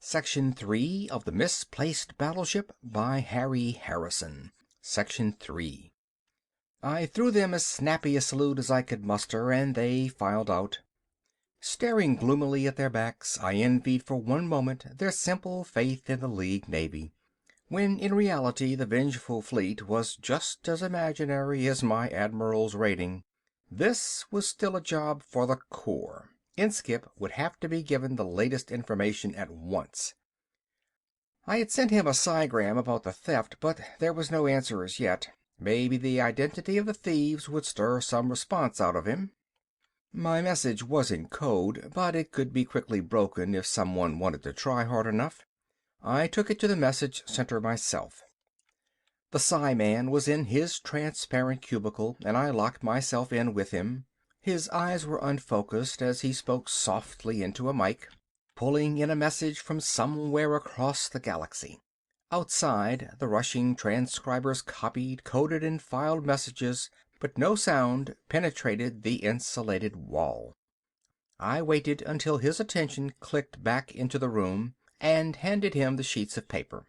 Section 3 of the Misplaced Battleship by Harry Harrison. Section 3. I threw them as snappy a salute as I could muster, and they filed out. Staring gloomily at their backs, I envied for one moment their simple faith in the League Navy, when in reality the vengeful fleet was just as imaginary as my admiral's rating. This was still a job for the Corps. Inskip would have to be given the latest information at once. I had sent him a psigram about the theft, but there was no answer as yet. Maybe the identity of the thieves would stir some response out of him. My message was in code, but it could be quickly broken if someone wanted to try hard enough. I took it to the message center myself. The psi-man was in his transparent cubicle, and I locked myself in with him. His eyes were unfocused as he spoke softly into a mic, pulling in a message from somewhere across the galaxy. Outside, the rushing transcribers copied, coded, and filed messages, but no sound penetrated the insulated wall. I waited until his attention clicked back into the room, and handed him the sheets of paper.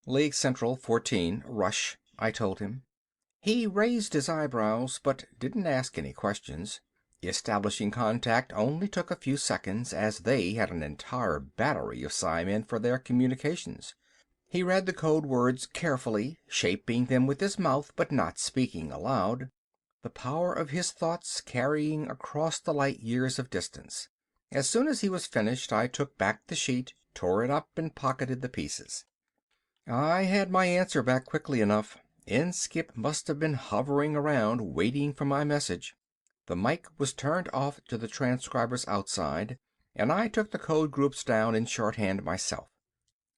"League Central 14, Rush," I told him. He raised his eyebrows, but didn't ask any questions. Establishing contact only took a few seconds, as they had an entire battery of psi-men for their communications. He read the code words carefully, shaping them with his mouth but not speaking aloud, the power of his thoughts carrying across the light years of distance. As soon as he was finished, I took back the sheet, tore it up, and pocketed the pieces. I had my answer back quickly enough. Inskip must have been hovering around waiting for my message. The mic was turned off to the transcribers outside, and I took the code groups down in shorthand myself.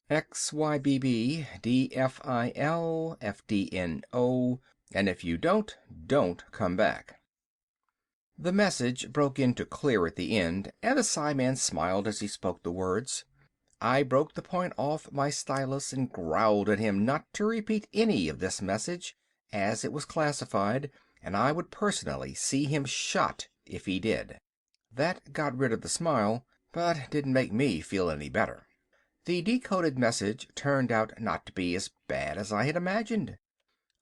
XYBB, DFIL, FDNO, and if you don't come back. The message broke into clear at the end, and the psi-man smiled as he spoke the words. I broke the point off my stylus and growled at him not to repeat any of this message, as it was classified, and I would personally see him shot if he did. That got rid of the smile, but didn't make me feel any better. The decoded message turned out not to be as bad as I had imagined.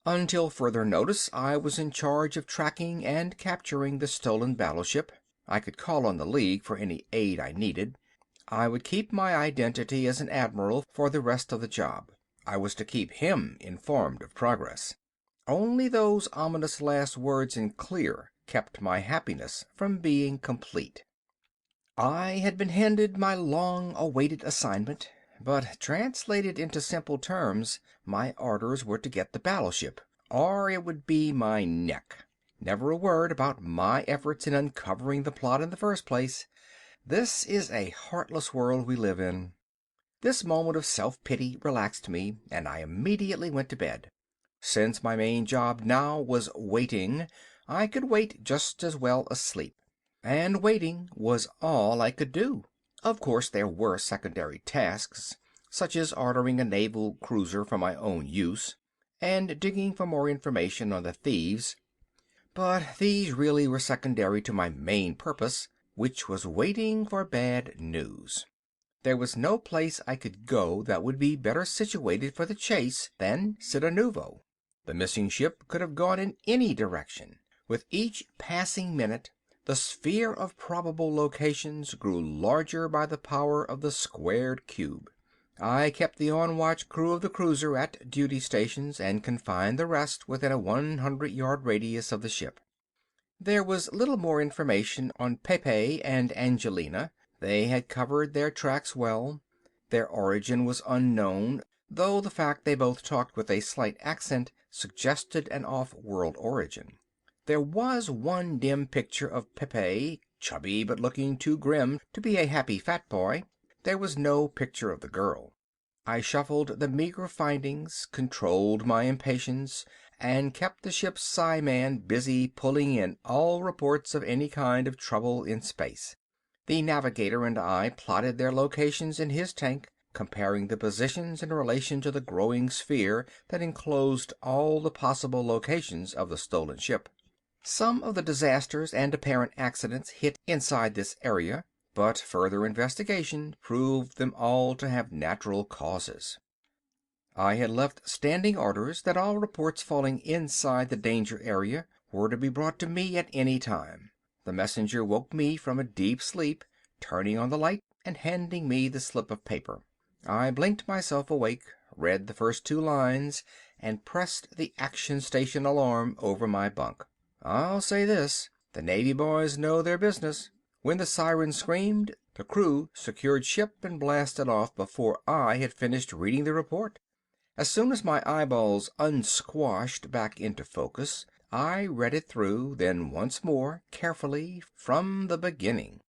Until further notice, I was in charge of tracking and capturing the stolen battleship. I could call on the League for any aid I needed. I would keep my identity as an admiral for the rest of the job. I was to keep him informed of progress. Only those ominous last words in clear kept my happiness from being complete. I had been handed my long-awaited assignment, but translated into simple terms, my orders were to get the battleship, or it would be my neck. Never a word about my efforts in uncovering the plot in the first place. This is a heartless world we live in. This moment of self-pity relaxed me, and I immediately went to bed. Since my main job now was waiting, I could wait just as well asleep. And waiting was all I could do. Of course, there were secondary tasks, such as ordering a naval cruiser for my own use, and digging for more information on the thieves. But these really were secondary to my main purpose, which was waiting for bad news. There was no place I could go that would be better situated for the chase than Cittanuvo. The missing ship could have gone in any direction. With each passing minute, the sphere of probable locations grew larger by the power of the squared cube. I kept the on-watch crew of the cruiser at duty stations and confined the rest within a 100-yard radius of the ship. There was little more information on Pepe and Angelina. They had covered their tracks well. Their origin was unknown, though the fact they both talked with a slight accent suggested an off-world origin. There was one dim picture of Pepe, chubby but looking too grim to be a happy fat boy. There was no picture of the girl. I shuffled the meager findings, controlled my impatience, and kept the ship's psi-man busy pulling in all reports of any kind of trouble in space. The navigator and I plotted their locations in his tank, comparing the positions in relation to the growing sphere that enclosed all the possible locations of the stolen ship. Some of the disasters and apparent accidents hit inside this area, but further investigation proved them all to have natural causes. I had left standing orders that all reports falling inside the danger area were to be brought to me at any time. The messenger woke me from a deep sleep, turning on the light and handing me the slip of paper. I blinked myself awake, read the first 2 lines, and pressed the action station alarm over my bunk. I'll say this, the Navy boys know their business. When the siren screamed, the crew secured ship and blasted off before I had finished reading the report. As soon as my eyeballs unsquashed back into focus, I read it through, then once more, carefully, from the beginning.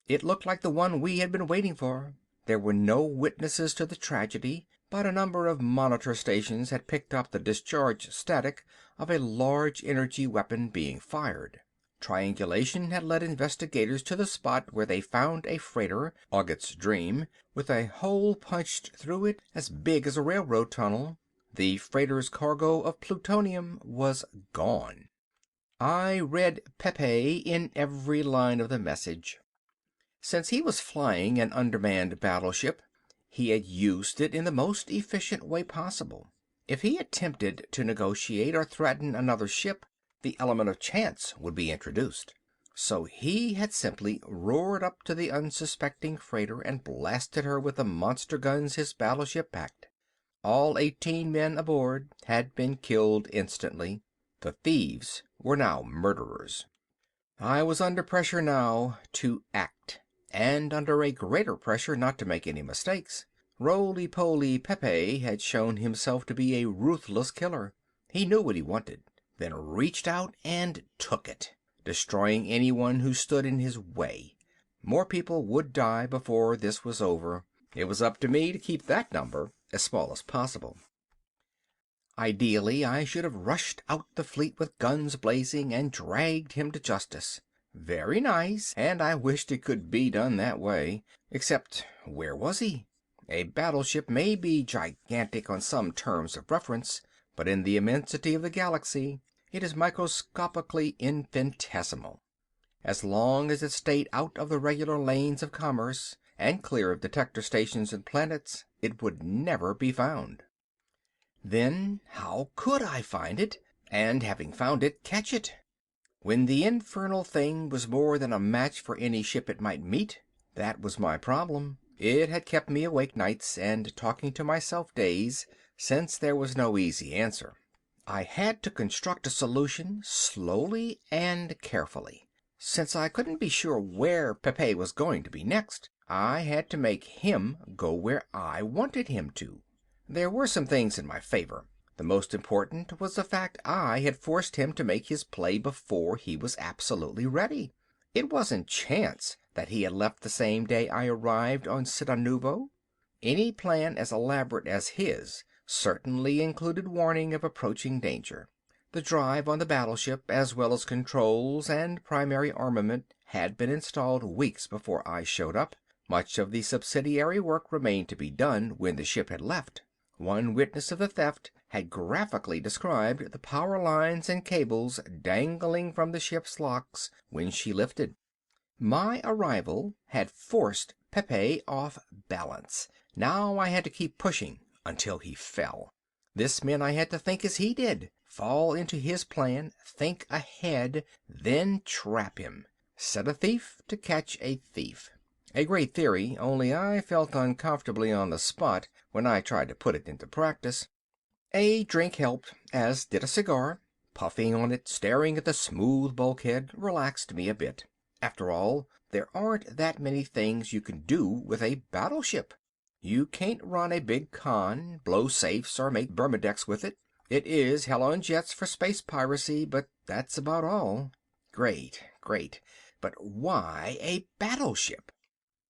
It looked like the one we had been waiting for. There were no witnesses to the tragedy, but a number of monitor stations had picked up the discharge static of a large energy weapon being fired. Triangulation had led investigators to the spot where they found a freighter, Ogget's Dream, with a hole punched through it as big as a railroad tunnel. The freighter's cargo of plutonium was gone. I read Pepe in every line of the message. Since he was flying an undermanned battleship, he had used it in the most efficient way possible. If he attempted to negotiate or threaten another ship, the element of chance would be introduced. So he had simply roared up to the unsuspecting freighter and blasted her with the monster guns his battleship packed. All 18 men aboard had been killed instantly. The thieves were now murderers. I was under pressure now to act, and under a greater pressure not to make any mistakes. Roly-poly Pepe had shown himself to be a ruthless killer. He knew what he wanted, then reached out and took it, destroying anyone who stood in his way. More people would die before this was over. It was up to me to keep that number as small as possible. Ideally, I should have rushed out the fleet with guns blazing and dragged him to justice. Very nice, and I wished it could be done that way. Except, where was he? A battleship may be gigantic on some terms of reference, but in the immensity of the galaxy, it is microscopically infinitesimal. As long as it stayed out of the regular lanes of commerce, and clear of detector stations and planets, it would never be found. Then how could I find it, and having found it, catch it? When the infernal thing was more than a match for any ship it might meet, that was my problem. It had kept me awake nights and talking to myself days, since there was no easy answer. I had to construct a solution slowly and carefully. Since I couldn't be sure where Pepe was going to be next, I had to make him go where I wanted him to. There were some things in my favor. The most important was the fact I had forced him to make his play before he was absolutely ready. It wasn't chance that he had left the same day I arrived on Cittanuvo. Any plan as elaborate as his certainly included warning of approaching danger. The drive on the battleship, as well as controls and primary armament, had been installed weeks before I showed up. Much of the subsidiary work remained to be done when the ship had left. One witness of the theft had graphically described the power lines and cables dangling from the ship's locks when she lifted. My arrival had forced Pepe off balance. Now I had to keep pushing until he fell. This meant I had to think as he did, fall into his plan, think ahead, then trap him. Set a thief to catch a thief. A great theory, only I felt uncomfortably on the spot when I tried to put it into practice. A drink helped, as did a cigar. Puffing on it, staring at the smooth bulkhead, relaxed me a bit. After all, there aren't that many things you can do with a battleship. You can't run a big con, blow safes, or make Burmadecks with it. It is hell on jets for space piracy, but that's about all. Great. But why a battleship?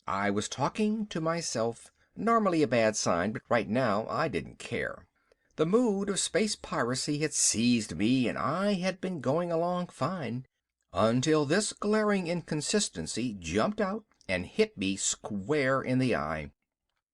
I was talking to myself. Normally a bad sign, but right now I didn't care. The mood of space piracy had seized me and I had been going along fine. Until this glaring inconsistency jumped out and hit me square in the eye.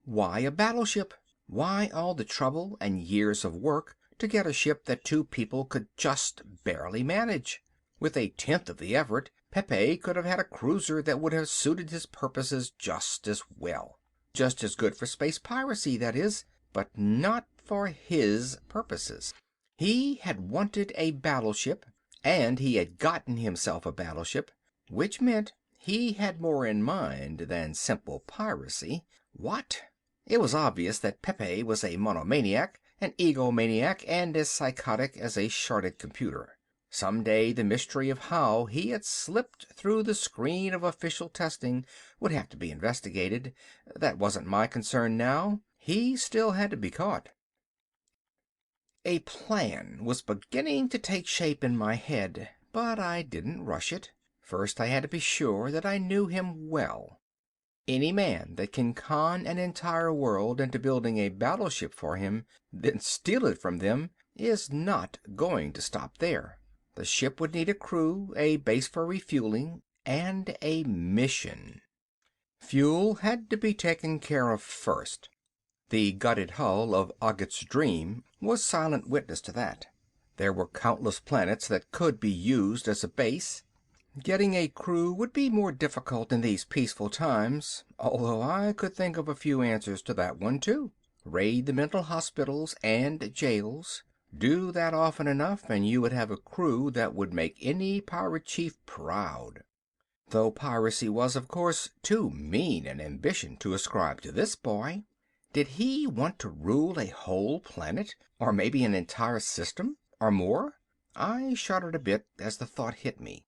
Why a battleship? Why all the trouble and years of work to get a ship that 2 people could just barely manage? With 1/10 of the effort, Pepe could have had a cruiser that would have suited his purposes just as well. Just as good for space piracy, that is, but not for his purposes. He had wanted a battleship, and he had gotten himself a battleship, which meant he had more in mind than simple piracy. What? It was obvious that Pepe was a monomaniac, an egomaniac, and as psychotic as a shorted computer. Someday the mystery of how he had slipped through the screen of official testing would have to be investigated. That wasn't my concern now. He still had to be caught. A plan was beginning to take shape in my head, but I didn't rush it. First I had to be sure that I knew him well. Any man that can con an entire world into building a battleship for him, then steal it from them, is not going to stop there. The ship would need a crew, a base for refueling, and a mission. Fuel had to be taken care of first. The gutted hull of Ogget's Dream was silent witness to that. There were countless planets that could be used as a base. Getting a crew would be more difficult in these peaceful times, although I could think of a few answers to that one too. Raid the mental hospitals and jails. Do that often enough and you would have a crew that would make any pirate chief proud. Though piracy was, of course, too mean an ambition to ascribe to this boy. Did he want to rule a whole planet, or maybe an entire system, or more? I shuddered a bit as the thought hit me.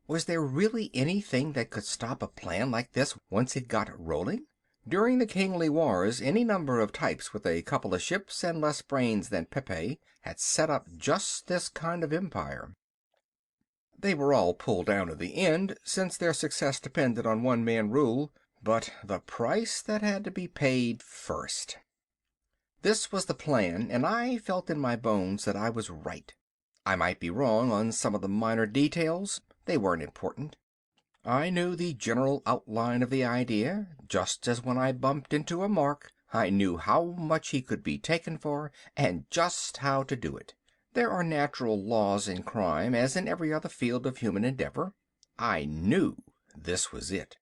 Was there really anything that could stop a plan like this once it got rolling? During the Kingly Wars, any number of types with a couple of ships and less brains than Pepe had set up just this kind of empire. They were all pulled down in the end, since their success depended on one-man rule, but the price that had to be paid first. This was the plan, and I felt in my bones that I was right. I might be wrong on some of the minor details. They weren't important. I knew the general outline of the idea, just as when I bumped into a mark, I knew how much he could be taken for and just how to do it. There are natural laws in crime, as in every other field of human endeavor. I knew this was it.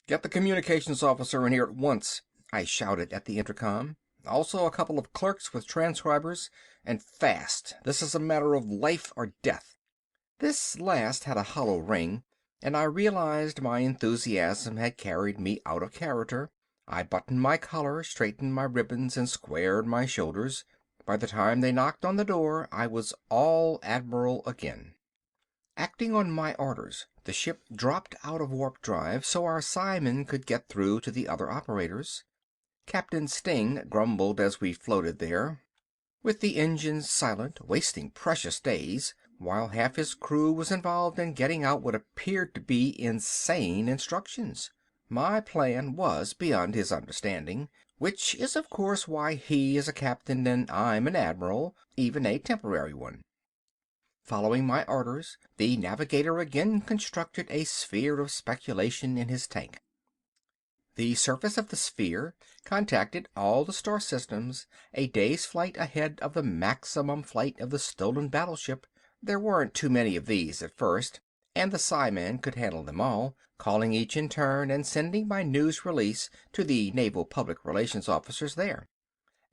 "Get the communications officer in here at once," I shouted at the intercom. "Also a couple of clerks with transcribers, and fast. This is a matter of life or death." This last had a hollow ring, and I realized my enthusiasm had carried me out of character. I buttoned my collar, straightened my ribbons, and squared my shoulders. By the time they knocked on the door, I was all admiral again. Acting on my orders, the ship dropped out of warp drive so our psimen could get through to the other operators. Captain Sting grumbled as we floated there, with the engines silent, wasting precious days, while half his crew was involved in getting out what appeared to be insane instructions. My plan was beyond his understanding, which is of course why he is a captain and I'm an admiral, even a temporary one. Following my orders, the navigator again constructed a sphere of speculation in his tank. The surface of the sphere contacted all the star systems a day's flight ahead of the maximum flight of the stolen battleship. There weren't too many of these at first, and the psiman could handle them all, calling each in turn and sending my news release to the naval public relations officers there.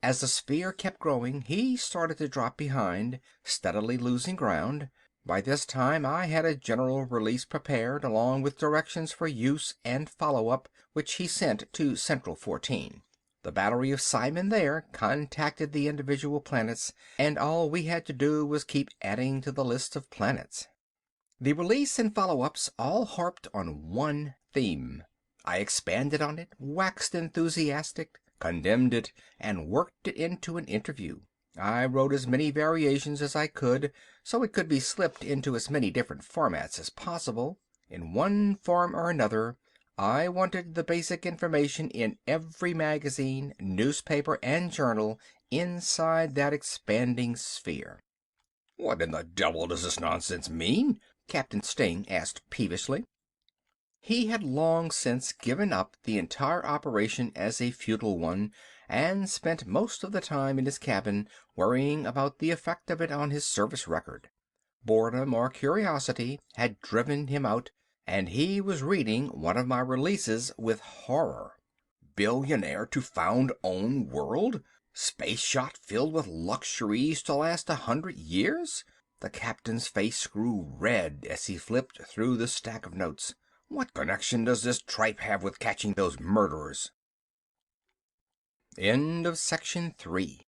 As the sphere kept growing, he started to drop behind, steadily losing ground. By this time I had a general release prepared, along with directions for use and follow-up, which he sent to Central 14. The battery of psimen there contacted the individual planets, and all we had to do was keep adding to the list of planets. The release and follow-ups all harped on one theme. I expanded on it, waxed enthusiastic, condemned it, and worked it into an interview. I wrote as many variations as I could, so it could be slipped into as many different formats as possible. In one form or another, I wanted the basic information in every magazine, newspaper, and journal inside that expanding sphere. "What in the devil does this nonsense mean?" Captain Sting asked peevishly. He had long since given up the entire operation as a futile one, and spent most of the time in his cabin worrying about the effect of it on his service record. Boredom or curiosity had driven him out, and he was reading one of my releases with horror. Billionaire to found own world? Space yacht filled with luxuries to last 100 years? The captain's face grew red as he flipped through the stack of notes. What connection does this tripe have with catching those murderers? End of section 3.